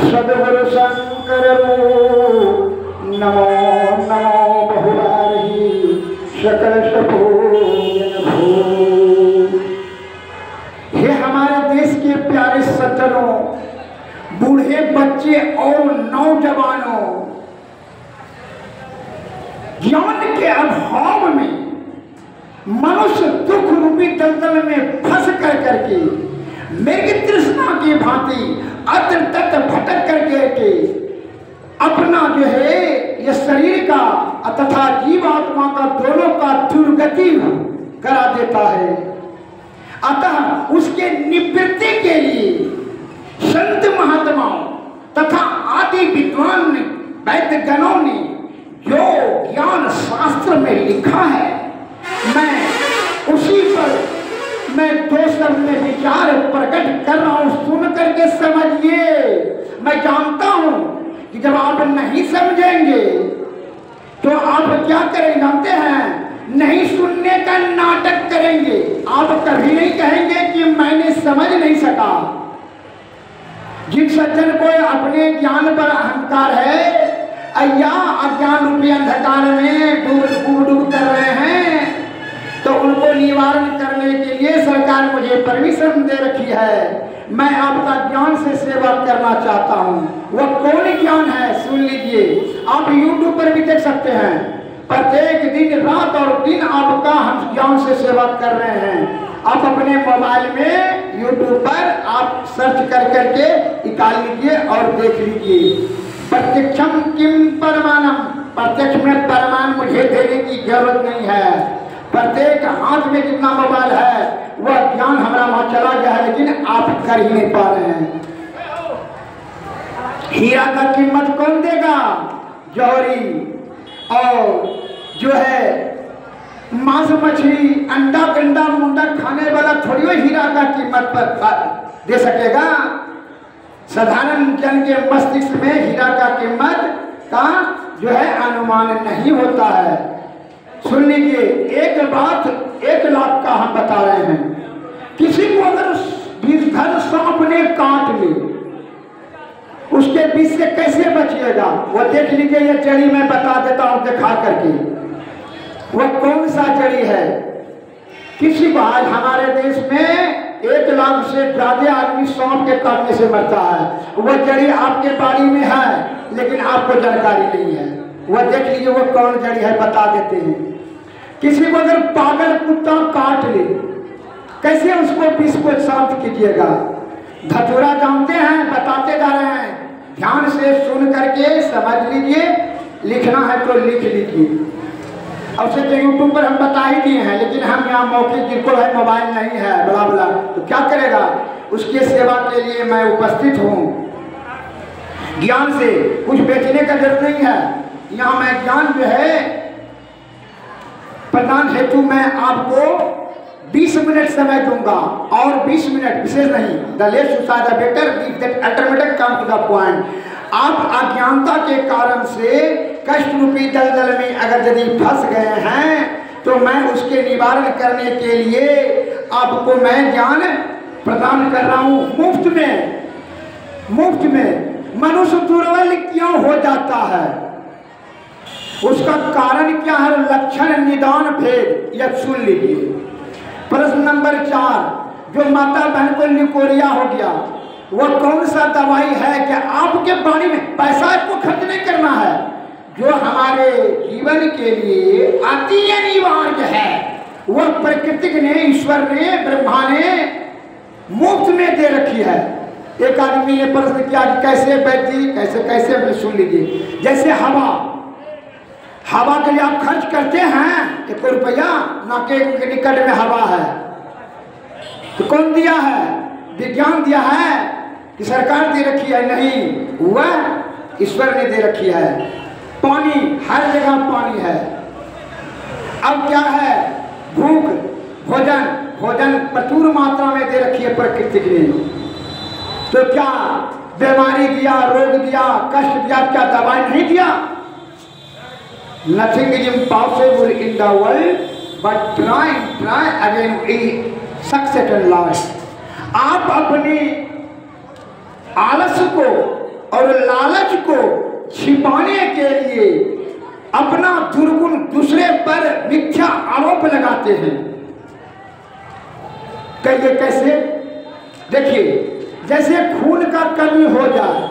सदगुरु शंकर नमो नमो बहुलारी सकल सपूजन भू। हे हमारे देश के प्यारे सज्जनों, बूढ़े बच्चे और नौजवानों, ज्ञान के अभाव में मनुष्य दुख रूपी दलदल में फंस कर करके मृग तृष्णा की भांति अत्र तत्र भटक करके अपना जो है ये शरीर का तथा जीवात्मा का दोनों का दुर्गति करा देता है। अतः उसके निवृत्ति के लिए संत महात्माओं तथा आदि विद्वान वैद्यगणों ने जो ज्ञान शास्त्र में लिखा है, मैं उसी पर मैं दो शब्द में विचार प्रकट कर रहा हूं। सुन करके समझिए। मैं जानता हूं कि जब आप नहीं समझेंगे तो आप क्या करेंगे जानते हैं? नहीं सुनने का नाटक करेंगे। आप कभी नहीं कहेंगे कि मैंने समझ नहीं सका। जिन सज्जन को अपने ज्ञान पर अहंकार है या अज्ञान रूपी अंधकार में डूब कर रहे हैं, तो उनको निवारण करने के लिए सरकार मुझे परमिशन दे रखी है। मैं आपका ज्ञान से सेवा करना चाहता हूँ। वह कौन ज्ञान है सुन लीजिए। आप YouTube पर भी देख सकते हैं। प्रत्येक दिन रात और दिन आपका हम ज्ञान से सेवा कर रहे हैं। आप अपने मोबाइल में YouTube पर आप सर्च कर करके निकाल लीजिए और देख लीजिए। प्रत्यक्षम किम परमाणम, प्रत्यक्ष में परमाणु मुझे देने की जरूरत नहीं है। प्रत्येक हाथ में जितना मोबाइल है वह ज्ञान हमारा वहां चला गया है, लेकिन आप कर ही नहीं पा रहे हैं। हीरा का कीमत कौन देगा? जौहरी और जो है मांस मछली अंडा कंडा मुंडा खाने वाला थोड़ी वो हीरा का कीमत पर दे सकेगा। साधारण जन के मस्तिष्क में हीरा का कीमत का जो है अनुमान नहीं होता है। सुन लीजिए, एक बात 1 लाख का हम बता रहे हैं। किसी को अगर विषधर सांप ने काट ली, उसके विष से कैसे बचिएगा? वो देख लीजिए। ये जड़ी मैं बता देता हूं दिखा करके। वह कौन सा जड़ी है? किसी को आज हमारे देश में 1 लाख से ज्यादा आदमी सांप के काटने से मरता है। वह जड़ी आपके बाड़ी में है, लेकिन आपको जानकारी नहीं है। वह देख लीजिए वो कौन जड़ी है, बता देते हैं। किसी को अगर पागल कुत्ता काट ले, कैसे उसको विष को शांत कीजिएगा? धतूरा जानते हैं, बताते जा रहे हैं। ध्यान से सुन करके समझ लीजिए। लिखना है तो लिख लीजिए। अब से तो YouTube पर हम बता ही दिए हैं, लेकिन हम यहाँ मौके जिनको है मोबाइल नहीं है बड़ा बड़ा, तो क्या करेगा? उसके सेवा के लिए मैं उपस्थित हूँ। ज्ञान से कुछ बेचने का जरूरत नहीं है। यहाँ मैं ज्ञान जो है प्रदान हेतु मैं आपको 20 मिनट समय दूंगा, और 20 मिनट विशेष नहीं। The less you say the better, that automatic come to the point। आप अज्ञानता के कारण से कष्ट रूपी दलदल में अगर यदि फंस गए हैं, तो मैं उसके निवारण करने के लिए आपको मैं ज्ञान प्रदान कर रहा हूँ मुफ्त में। मुफ्त में मनुष्य दुर्बल क्यों हो जाता है? उसका कारण क्या है? लक्षण निदान भेद। यह सुन लीजिए। प्रश्न नंबर 4, जो माता बहन को लिकोरिया हो गया, वह कौन सा दवाई है कि आपके पानी में पैसा आपको खर्च नहीं करना है, जो हमारे जीवन के लिए अति अनिवार्य है, वह प्रकृति ने, ईश्वर ने, ब्रह्मा ने मुफ्त में दे रखी है। एक आदमी ने प्रश्न किया कि कैसे बैठती, कैसे कैसे? सुन लीजिए। जैसे हवा के लिए आप खर्च करते हैं 1 रुपया, ना के निकट में हवा है, तो कौन दिया है? विज्ञान दिया है कि सरकार दे रखी है? नहीं, वह ईश्वर ने दे रखी है। पानी, हर जगह पानी है। अब क्या है? भूख, भोजन प्रचुर मात्रा में दे रखी है प्रकृति ने। तो क्या बीमारी दिया, रोग दिया, कष्ट दिया, क्या दवाई नहीं दिया? Nothing is impossible in the world, but try again. Success and loss. आप अपने आलस को और लालच को छिपाने के लिए अपना दुर्गुण दूसरे पर मिथ्या आरोप लगाते हैं। कहिए कैसे? देखिए, जैसे खून का कमी हो जाए,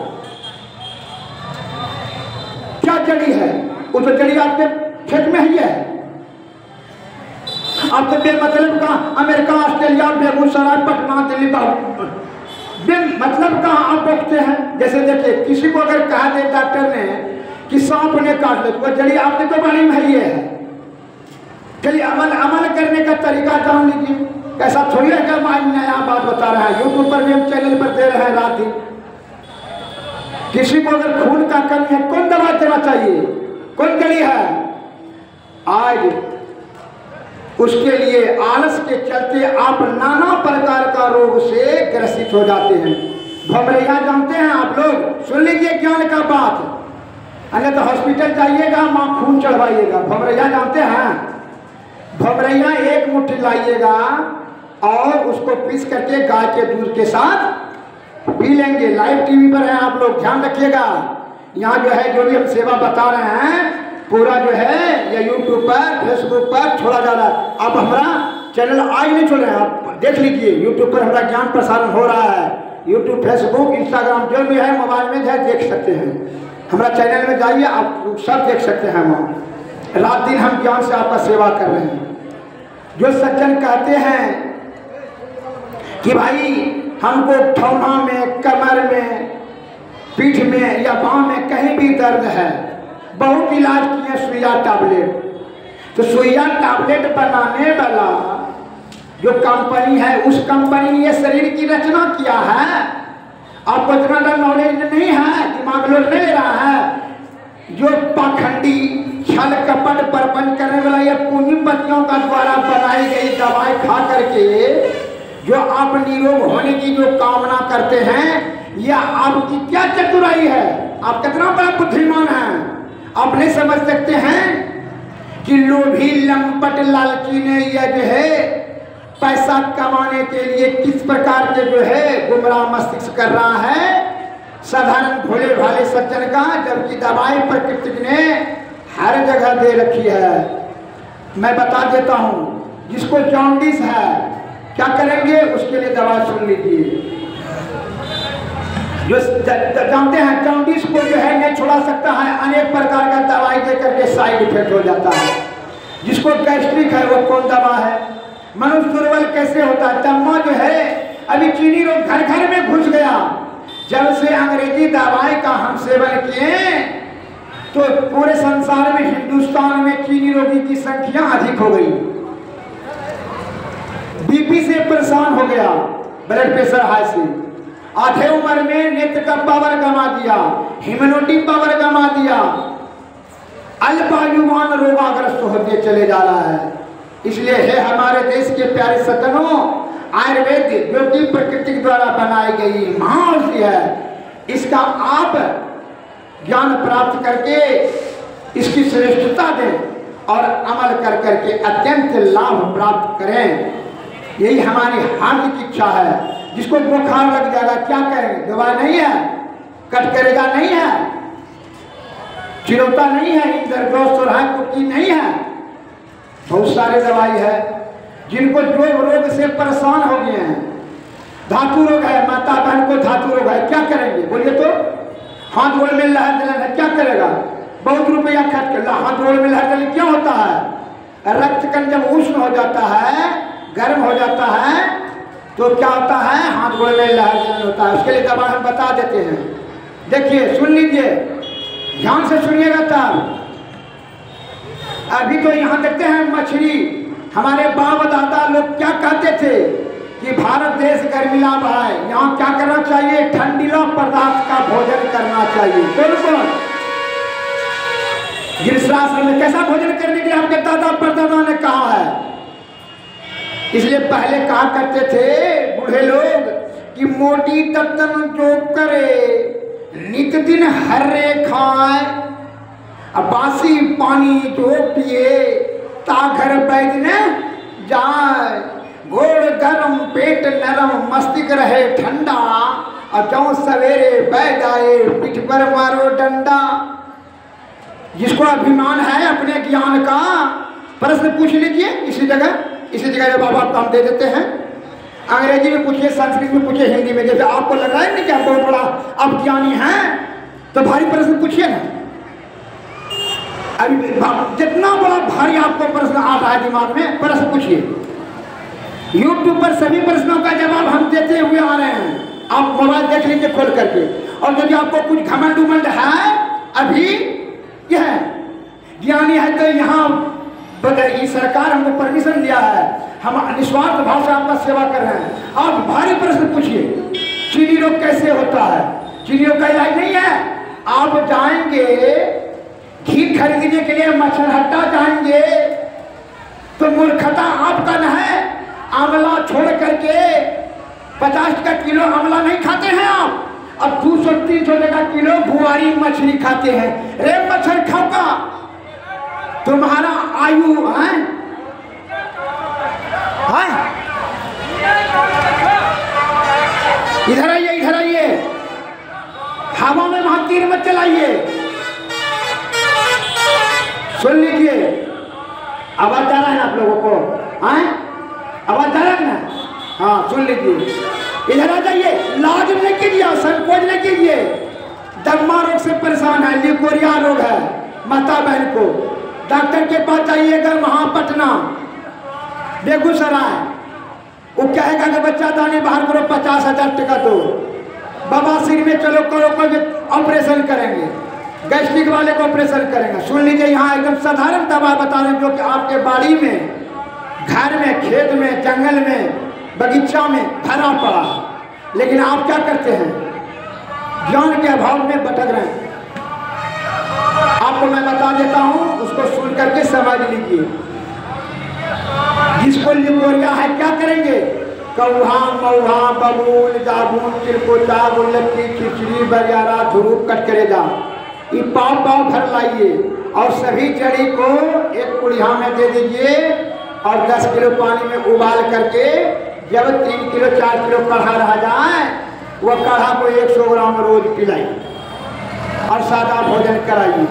क्या जड़ी है? वो तो जड़ी आपके खेत में ही है। आप तो बेमतलब का अमेरिका, ऑस्ट्रेलिया, बेगूसराय, पटना, दिल्ली बेमतलब कहाँ आप बोलते हैं। जैसे देखिए, किसी को अगर कहा दे डॉक्टर ने कि सांप ने काट ले, तो वह जड़ी आपके तो बाड़ी में ही है। चलिए अमल करने का तरीका जान लीजिए। कैसा थोड़ी है कि मैं नया बात बता रहा है, यूट्यूब पर भी हम चैनल पर दे रहे हैं रात दिन। किसी को अगर खून का कमी है, कौन दवा देना चाहिए? कौन जड़ी है? आज उसके लिए आलस के चलते आप नाना प्रकार का रोग से ग्रसित हो जाते हैं। भमरैया जानते हैं आप लोग? सुन लीजिए ज्ञान का बात। अन्य तो हॉस्पिटल जाइएगा, माँ खून चढ़वाइएगा। भमरैया जानते हैं? भमरैया एक मुट्ठी लाइएगा और उसको पीस करके गाय के दूध के साथ पी लेंगे। लाइव टीवी पर है, आप लोग ध्यान रखिएगा। यहाँ जो है, जो भी हम सेवा बता रहे हैं, पूरा जो है ये यूट्यूब पर, फेसबुक पर छोड़ा जा रहा है। आप हमारा चैनल आज नहीं छोड़ रहे हैं, आप देख लीजिए। यूट्यूब पर हमारा ज्ञान प्रसारण हो रहा है। यूट्यूब, फेसबुक, इंस्टाग्राम जो भी है, मोबाइल में जो देख सकते हैं। हमारा चैनल में जाइए, आप सब देख सकते हैं। वहाँ रात दिन हम ज्ञान से आपका सेवा कर रहे हैं। जो सज्जन कहते हैं कि भाई हमको ठौना में, कमर में, पीठ में या पाँव में कहीं भी दर्द है, बहुत इलाज किए सुइया टैबलेट, तो सुइया टैबलेट बनाने वाला जो कंपनी है, उस कंपनी ने शरीर की रचना किया है। आपको इतना नॉलेज नहीं है, दिमाग लोग नहीं ले रहा है। जो पाखंडी, छल कपट परपंच करने वाला ये पूंजीपतियों का द्वारा बनाई गई दवाई खा करके जो आप निरोग होने की जो कामना करते हैं, यह आपकी क्या चतुराई है? आप कितना बड़ा बुद्धिमान हैं। आप नहीं समझ सकते हैं कि लोभी, लंपट, लालची ने यह जो है पैसा कमाने के लिए किस प्रकार के जो है गुमराह मस्तिष्क कर रहा है साधारण भोले भाले सज्जन का, जबकि दवाई प्रकृति ने हर जगह दे रखी है। मैं बता देता हूँ, जिसको जॉन्डिस है क्या करेंगे, उसके लिए दवा सुन लीजिए। जो जानते हैं जॉन्डिस को जो है नहीं छुड़ा सकता है, अनेक प्रकार का दवाई दे करके साइड इफेक्ट हो जाता है। जिसको गैस्ट्रिक है वो कौन दवा है? मनुष्य दुर्बल कैसे होता है? दम्मा जो है अभी चीनी रोग घर घर में घुस गया। जब से अंग्रेजी दवाई का हम सेवन किए तो पूरे संसार में, हिंदुस्तान में चीनी रोगी की संख्या अधिक हो गई। बीपी से परेशान हो गया, ब्लड प्रेशर हाई से, आधे उम्र में नेत्र का पावर गंवा दिया, ह्यूमैनिटी पावर गंवा दिया, अल्पायुमान रोगाग्रस्त होते चले जा रहा है। इसलिए है हमारे देश के प्यारे सज्जनों, आयुर्वेद जो कि प्रकृति द्वारा बनाई गई महाऔषधि है, इसका आप ज्ञान प्राप्त करके इसकी श्रेष्ठता दें और अमल कर करके अत्यंत लाभ प्राप्त करें। यही हमारी हार्दिक इच्छा है। जिसको बुखार लग जाएगा क्या करेंगे? दवा नहीं है, कट करेगा नहीं है, चिरौता नहीं है, इंद्रजोश कुट्टी नहीं है, बहुत सारे दवाई है। जिनको जो रोग से परेशान हो गए हैं, धातु रोग है, माता बहन को धातु रोग है, क्या करेंगे बोलिए? तो हाथ गोड़ में लहर जलन है, क्या करेगा? बहुत रुपया खर्च कर, हाथ गोड़ में लहर जलन क्या होता है? रक्त कण जब उष्ण हो जाता है, गर्म हो जाता है, तो क्या होता है? हाथ गोड़ में लहर जलन होता है। उसके लिए दवा हम बता देते हैं। देखिए, सुन लीजिए, ध्यान से सुनिएगा। तब अभी तो यहाँ देखते हैं मछली, हमारे बाप दादा लोग क्या कहते थे कि भारत देश गर्मीला है, यहाँ क्या करना चाहिए? ठंडीला पदार्थ का भोजन करना चाहिए। बिल्कुल, गिरिशास्त्र में कैसा भोजन करने के लिए आपके दादा परदादा ने कहा है। इसलिए पहले कहा करते थे बूढ़े लोग कि मोटी तत्तन जो करे, नित दिन हर्रे खाए, बासी पानी जो पिए, ताघर बैद न जाए, घोड़ गरम पेट नरम मस्तिष्क रहे ठंडा, और जो सवेरे बैठ आए पीठ पर मारो डंडा। जिसको अभिमान है अपने ज्ञान का प्रश्न पूछ लीजिए इसी जगह जवाब आपको हम दे देते हैं। अंग्रेजी में पूछिए, संस्कृत में पूछिए, हिंदी में। जैसे आपको लग रहा है नहीं कि आप बहुत बड़ा अब ज्ञानी हैं, तो भारी प्रश्न पूछिए ना। अभी जितना बड़ा भारी आपको प्रश्न आ रहा है दिमाग में, प्रश्न पूछिए। YouTube पर सभी प्रश्नों का जवाब हम देते हुए आ रहे हैं, आप मोबाइल देख लीजिए खोल करके। और यदि आपको कुछ घमंड उमंड है, अभी यह ज्ञानी है तो यहाँ बताइए, सरकार हमको परमिशन दिया है, हम निस्वार्थ भाव से आपका सेवा कर रहे हैं। आप भारी प्रश्न पूछिए, चीनी रोग कैसे होता है? चीनी रोग का इलाज नहीं है। आप जाएंगे घी खरीदने के लिए मछलहट्टा जाएंगे तो मूर्खता आपका न है। आंवला छोड़ करके 50 का किलो आंवला नहीं खाते हैं आप, अब 200-300 का किलो बुआरी मछली खाते हैं। रे मच्छर खाओ का तुम्हारा आयु है? इधर आइए, इधर आइए, हवा में वहां तीर मत चलाइए। सुन लीजिए, आवाज जा रहा है ना आप लोगों को? आवाज जा रहा है ना? हाँ, सुन लीजिए, इधर आ जाइए। लाज नहीं कीजिए, संकोच नहीं कीजिए। दम्मा रोग से परेशान है, लिकोरिया रोग है माता बहन को, डॉक्टर के पास जाइएगा वहां पटना बेगूसराय। वो कहेगा कि बच्चा दाने बाहर करो, 50,000 टका दो। बाबा सिर में चलो करो, ऑपरेशन करेंगे, गैस्ट्रिक वाले को ऑपरेशन करेंगे। सुन लीजिए, यहाँ एकदम साधारण दवा बता रहे हैं जो कि आपके बाड़ी में, घर में, खेत में, जंगल में, बगीचा में भरा पड़ा है। लेकिन आप क्या करते हैं? ज्ञान के अभाव में भटक रहे हैं। आपको मैं बता देता हूं, उसको सुन करके समझ लीजिए। जिसको लिकोरिया है क्या करेंगे? कौहा मऊहा बबूल जाबून चिरकोचा गुल्लकी खिचड़ी बरियारा धुरूप कट करेगा, ये पाव भर लाइए और सभी जड़ी को एक कुड़िया में दे दीजिए और 10 किलो पानी में उबाल करके जब 3 किलो 4 किलो काढ़ा रह जाए, वह काढ़ा को 100 ग्राम रोज पिलाइए और सादा भोजन कराइए।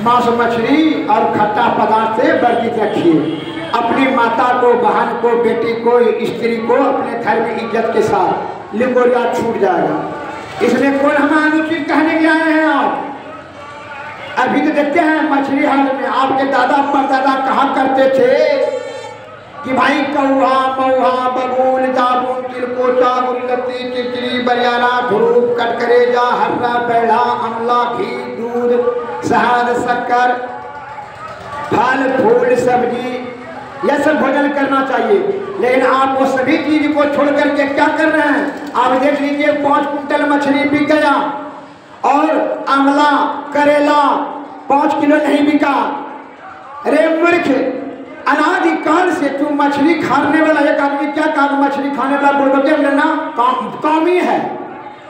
मांस मछली और खट्टा पदार्थ से वर्जित रखिए। अपनी माता को, बहन को, बेटी को, स्त्री को अपने घर में इज्जत के साथ, लिकोरिया छूट जाएगा। इसमें कौन हमें अनुचित कहने के लिए आए हैं आप? अभी तो देखते हैं मछली हाल में आपके दादा परदादा कहा करते थे कि भाई कौहा मऊहा बबूल जाबून चिरकोचा गुल्लकी चिचड़ी बरियारा धुरूप कटकरेजा हर्रा पेड़ा अमला घी दूध शहद शक्कर फल फूल सब्जी, यह सब भोजन करना चाहिए। लेकिन आप वो सभी चीज को छोड़ करके क्या कर रहे हैं? आप देख लीजिए, 5 कुंटल मछली बिक गया और आंवला करेला 5 किलो नहीं बिका। अरे मूर्ख, अनादिकाल से तू मछली खाने वाला एक आदमी क्या काम? मछली खाने वाला बुड़बक लेना कामी है,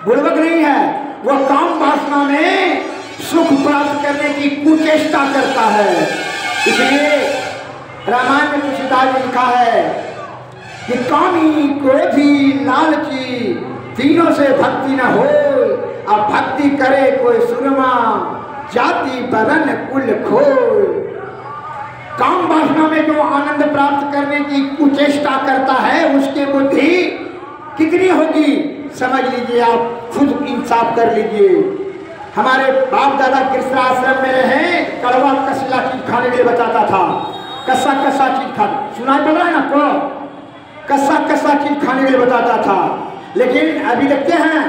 बुड़बक नहीं है। वो काम वासना में सुख प्राप्त करने की कुचेष्टा करता है। इसलिए रामायण में तुलसीदास ने लिखा है कि कामी क्रोधी लालची तीनों से भक्ति न हो, अब भक्ति करे कोई सुरमा जाति वरण कुल खोल। काम वासना में जो आनंद प्राप्त करने की कुचेष्टा करता है, उसकी बुद्धि कितनी होगी समझ लीजिए, आप खुद इंसाफ कर लीजिए। हमारे बाप दादा कृष्ण आश्रम में रहे, कड़वा कसला चीज खाने के लिए बताता था। कसा चीज खा, सुनाई पड़ रहा है ना आपको? कसा चीज खाने के लिए बताता था। लेकिन अभी देखते हैं,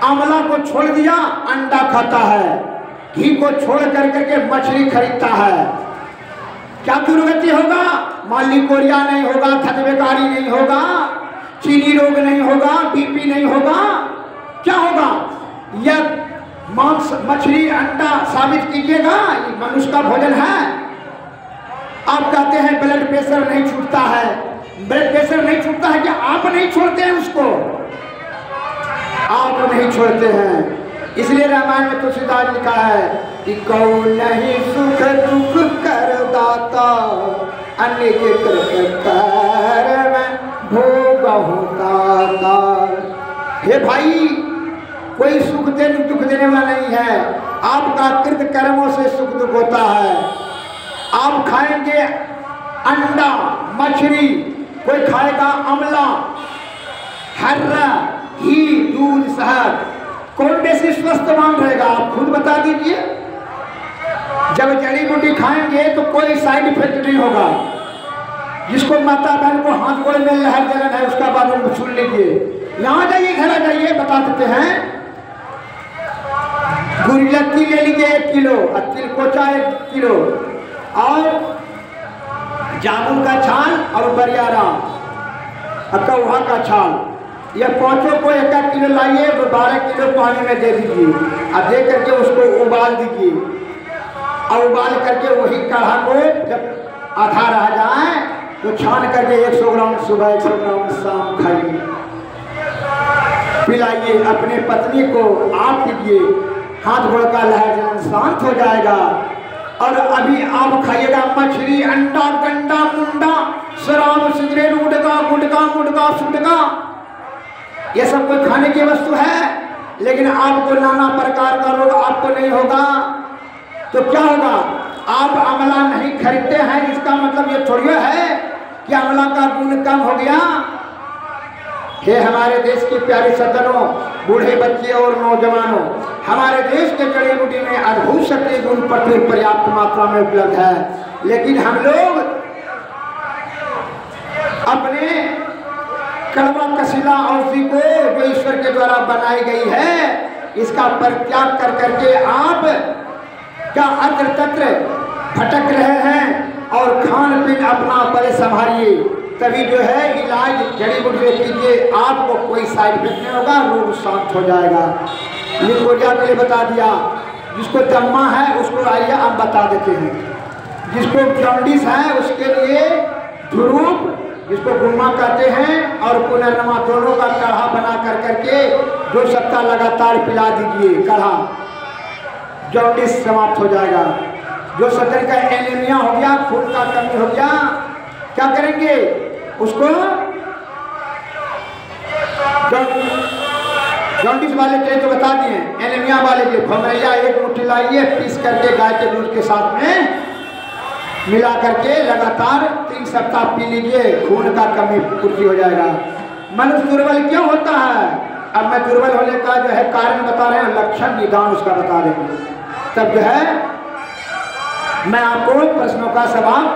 आंवला को छोड़ दिया, अंडा खाता है, घी को छोड़ करके मछली खरीदता है। क्या दुर्गति होगा? माली कोरिया नहीं होगा, थकबेकारी नहीं होगा, चीनी रोग नहीं होगा, बीपी नहीं होगा। क्या होगा? यह मांस मछली अंडा साबित कीजिएगा ये मनुष्य का भोजन है। आप कहते हैं ब्लड प्रेशर नहीं छूटता है। ब्लड प्रेशर नहीं छूटता है कि आप नहीं छोड़ते हैं उसको? आप नहीं छोड़ते हैं। इसलिए रामायण में तुलसीदास लिखा है कि कौन नहीं सुख दुख कर दाता, अन्य के कृपा में रहूं ताकार। हे भाई, कोई सुख देने दुख देने वाला नहीं है, आपका कृत कर्मों से सुख दुख होता है। आप खाएंगे अंडा मछली, कोई खाएगा अमला हर्रा घी दूध शहद, कौन बेसी स्वस्थवान रहेगा? आप खुद बता दीजिए। जब जड़ी बूटी खाएंगे तो कोई साइड इफेक्ट नहीं होगा। जिसको माता बहन को हाथ गोड़े में लहर जलन है उसका बारे में सुन लीजिए। यहाँ जाइए, घर आ जाइए, बता देते हैं। गुरिल्लती ले लीजिए 1 किलो, और तिलकोचा 1 किलो, और जामुन का छाल और बरियारा और कौहा का छाल, यह पांचों को 1 किलो लाइए, 12 किलो पानी में दे दीजिए और दे करके उसको उबाल दीजिए। और उबाल करके वही काढ़ा को जब आधा रह जाए तो छान करके 100 ग्राम सुबह 100 ग्राम शाम खाइए, पिलाइए अपने पत्नी को, आप पीजिए, हाथ गोड़ का लहर जलन शांत हो जाएगा। और अभी आप खाइएगा मछली अंडा गंडा मुंडा शराब सिगरेट गुटका गुटका मुटका सुटका, ये सब कोई खाने की वस्तु है, लेकिन आपको नाना प्रकार का रोग आपको नहीं होगा। तो क्या होगा? आप अमला नहीं खरीदते हैं, इसका मतलब ये थोड़ी है कि अमला का गुण कम हो गया। हे हमारे देश के प्यारे सज्जनों, बूढ़े बच्चे और नौजवानों, हमारे देश के जड़ी बूटी में अद्भुत शक्ति गुण प्रचुर पर्याप्त मात्रा में उपलब्ध है, लेकिन हम लोग अपने कड़वा कसीला औषधि को जो ईश्वर के द्वारा बनाई गई है, इसका परित्याग कर करके आप क्या अत्र तत्र भटक रहे हैं। और खान पीन अपना पहले संभालिए, तभी जो है इलाज जड़ी बूटी कीजिए, आपको कोई साइड इफेक्ट नहीं होगा, रोग शांत हो जाएगा। लिकोरिया के लिए बता दिया, जिसको दम्मा है उसको आइए आप बता देते हैं, जिसको जॉन्डिस है उसके लिए ध्रुप, जिसको गुम्मा कहते हैं, और पुनर्नमा दोनों का काढ़ा बना कर करके 2 सप्ताह लगातार पिला दीजिए काढ़ा, जॉन्डिस समाप्त हो जाएगा। जो सदर का एनीमिया हो गया, खून का कमी हो गया, क्या करेंगे? उसको जॉन्डिस वाले के तो बता दिए, एनीमिया वाले के भमरैया 1 मुट्ठी लाइए, पीस करके गाय के दूध के साथ में मिला करके लगातार 3 सप्ताह पी लीजिए, खून का कमी पूर्ति हो जाएगा। मनुष्य दुर्बल क्यों होता है? अब मैं दुर्बल होने का जो है कारण बता रहे हैं, लक्षण निदान उसका बता देंगे, तब जो है मैं आपको प्रश्नों का सवाल,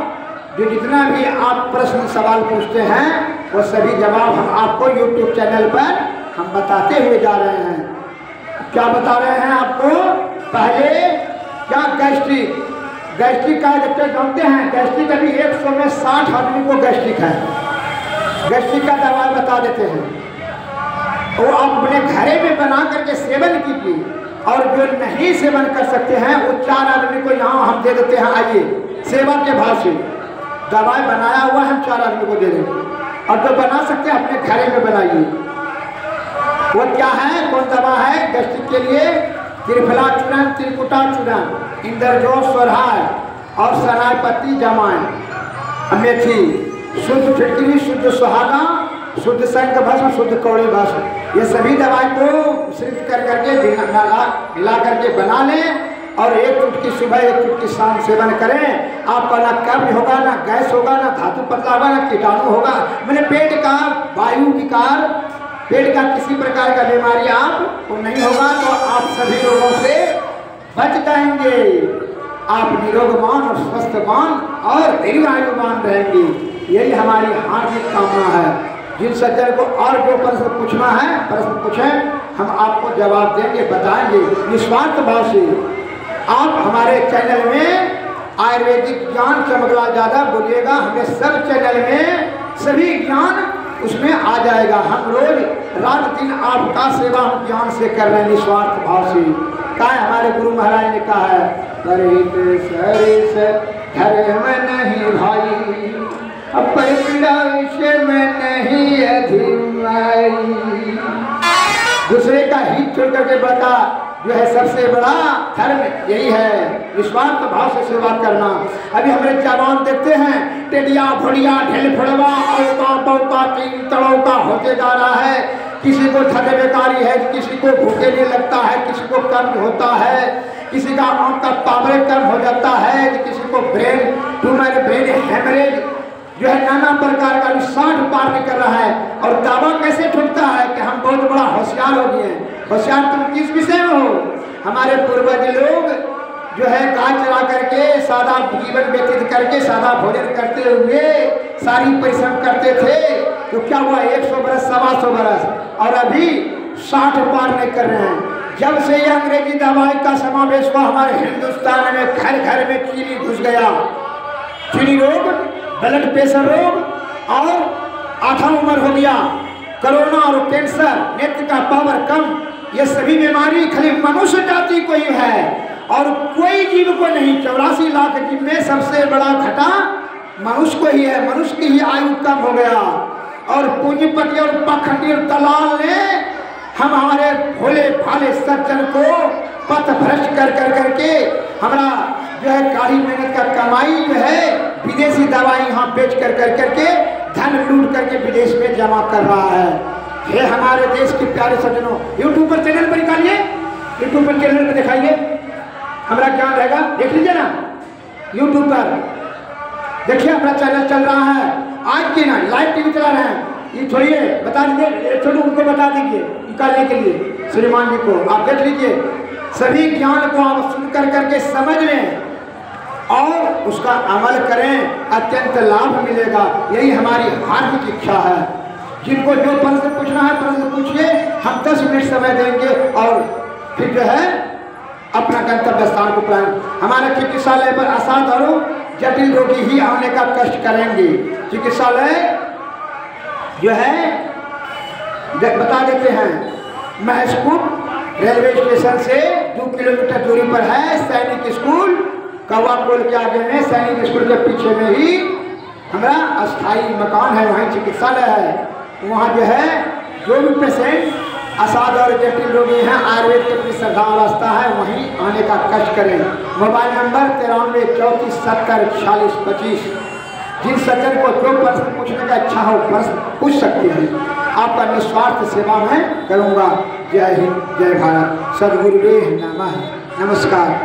जो जितना भी आप प्रश्न सवाल पूछते हैं वो सभी जवाब हम आपको YouTube चैनल पर हम बताते हुए जा रहे हैं। क्या बता रहे हैं आपको? पहले क्या गैस्ट्रिक का जब तक जानते हैं, गैस्ट्रिक अभी 100 में 60 आदमी को गैस्ट्रिक है, गैस्ट्रिक का दवा बता देते हैं, वो आप अपने घरे में बना करके सेवन कीजिए। और जो नहीं सेवन कर सकते हैं वो 4 आदमी को यहाँ हम दे देते हैं, आइए सेवा के भाव से दवाई बनाया हुआ हम 4 आदमी को दे देंगे, और जो बना सकते हैं अपने घरे में बनाइए। वो क्या है, कौन दवा है गैस्ट्रिक के लिए? त्रिफला चूर्ण, त्रिकुटा चूर्ण, इंद्रजो सोरहाय और सनायपति जमाइन, मेथी, शुद्ध फिटकरी, शुद्ध सुहागा, शुद्ध शंख भस्म, शुद्ध कौड़ी भस्म, ये सभी दवाई को मिश्रित कर करके मिला करके बना लें, और 1 चुटकी सुबह 1 चुटकी शाम सेवन करें। आपका ना कब्ज होगा, ना गैस होगा, ना धातु पतला होगा, ना कीटाणु होगा, मैंने पेट का वायु विकार, पेट का किसी प्रकार का बीमारी आपको नहीं होगा। तो आप सभी रोगों से बच जाएंगे, आप निरोगमान और स्वस्थवान और दीर्घायुमान रहेंगे। यही हमारी हार्दिक कामना है। जिन सज्जन को और जो प्रश्न पूछना है प्रश्न पूछें, हम आपको जवाब देंगे, बताएंगे निस्वार्थ भाव से। आप हमारे चैनल में आयुर्वेदिक ज्ञान चमकलाल यादव बोलिएगा, हमें सब चैनल में सभी ज्ञान उसमें आ जाएगा। हम रोज रात दिन आपका सेवा हम ज्ञान से कर रहे हैं निस्वार्थ भाव से। क्या हमारे गुरु महाराज ने कहा है, परित सरिस धर्म नहीं भाई, में नहीं अधिमाई। दूसरे का हित छोड़ करके बता, जो है सबसे बड़ा धर्म यही है, निस्वार्थ भाव से सेवा करना। अभी हमारे जवान देखते हैं टेडिया भोड़िया ढेल फड़वा औका बौका तीन तड़ौका होते जा रहा है। किसी को धन बेकारी है, किसी को भूखे नहीं लगता है, किसी को कम होता है, किसी का आंख का पावर कम हो जाता है, किसी को ब्रेन ट्यूमर ब्रेन हेमरेज जो है नाना प्रकार का 60 पार नहीं कर रहा है। और दावा कैसे ठुकता है कि हम बहुत बड़ा होशियार हो गए हैं। होशियार तुम किस विषय में हो? हमारे पूर्वज लोग जो है गाय चरा करके सादा जीवन व्यतीत करके सादा भोजन करते हुए सारी परिश्रम करते थे, तो क्या हुआ 100 बरस 125 बरस, और अभी 60 पार नहीं कर रहे हैं। जब से ये अंग्रेजी दवाई का समावेश हुआ हमारे हिंदुस्तान में घर घर में चीनी घुस गया। चीनी रोग, ब्लड प्रेशर रोग और आधा उम्र हो गया, कोरोना और कैंसर, नेत्र का पावर कम, ये सभी बीमारी खाली मनुष्य जाति को ही है और कोई जीव को नहीं। 84 लाख जीव में सबसे बड़ा घटा मनुष्य को ही है। मनुष्य की ही आयु कम हो गया और पूंजीपति और पाखंडी और दलाल ने हम हमारे भोले भाले सज्जन को पथ भ्रष्ट कर करके हमारा जो है काढ़ी मेहनत का कमाई जो है विदेशी दवाई यहाँ बेच कर करके धन लूट करके विदेश में जमा कर रहा है। ये हमारे देश के प्यारे सज्जनों, यूट्यूब पर चैनल पर निकालिए, यूट्यूब पर चैनल पर दिखाइए, हमारा क्या रहेगा देख लीजिए ना। यूट्यूब पर देखिए हमारा चैनल चल रहा है, आज की ना लाइव टीवी चला रहे हैं। ये छोड़िए, बता दीजिए, छोड़ो उनको बता दीजिए निकालने के लिए श्रीमान जी को। आप देख लीजिए, सभी ज्ञान को आप सुन कर करके समझ लें और उसका अमल करें, अत्यंत लाभ मिलेगा। यही हमारी हार्दिक इच्छा है। जिनको जो प्रश्न पूछना है प्रश्न पूछिए, हम 10 मिनट समय देंगे और फिर जो है अपना गंतव्य स्थान को प्राप्त। हमारे चिकित्सालय पर असाध और जटिल रोगी ही आने का कष्ट करेंगे। चिकित्सालय जो है बता देते हैं, महसकूप रेलवे स्टेशन से 2 किलोमीटर दूरी पर है सैनिक स्कूल, कौवा पुल के आगे में सैनिक स्कूल के पीछे में ही हमारा अस्थायी मकान है, वहीं चिकित्सालय है। वहाँ जो है जो भी पेशेंट असाध और जटिल रोगी हैं, आयुर्वेद के प्रति श्रद्धा अवस्था है, वहीं आने का कष्ट करें। Mobile number 93 34 70 46 25। जिन सज्जन को जो प्रश्न पूछने का इच्छा हो प्रश्न पूछ सकते हैं। आपका निस्वार्थ सेवा मैं करूँगा। जय हिंद, जय भारत, सद्गुरुदेव नमः, नमस्कार।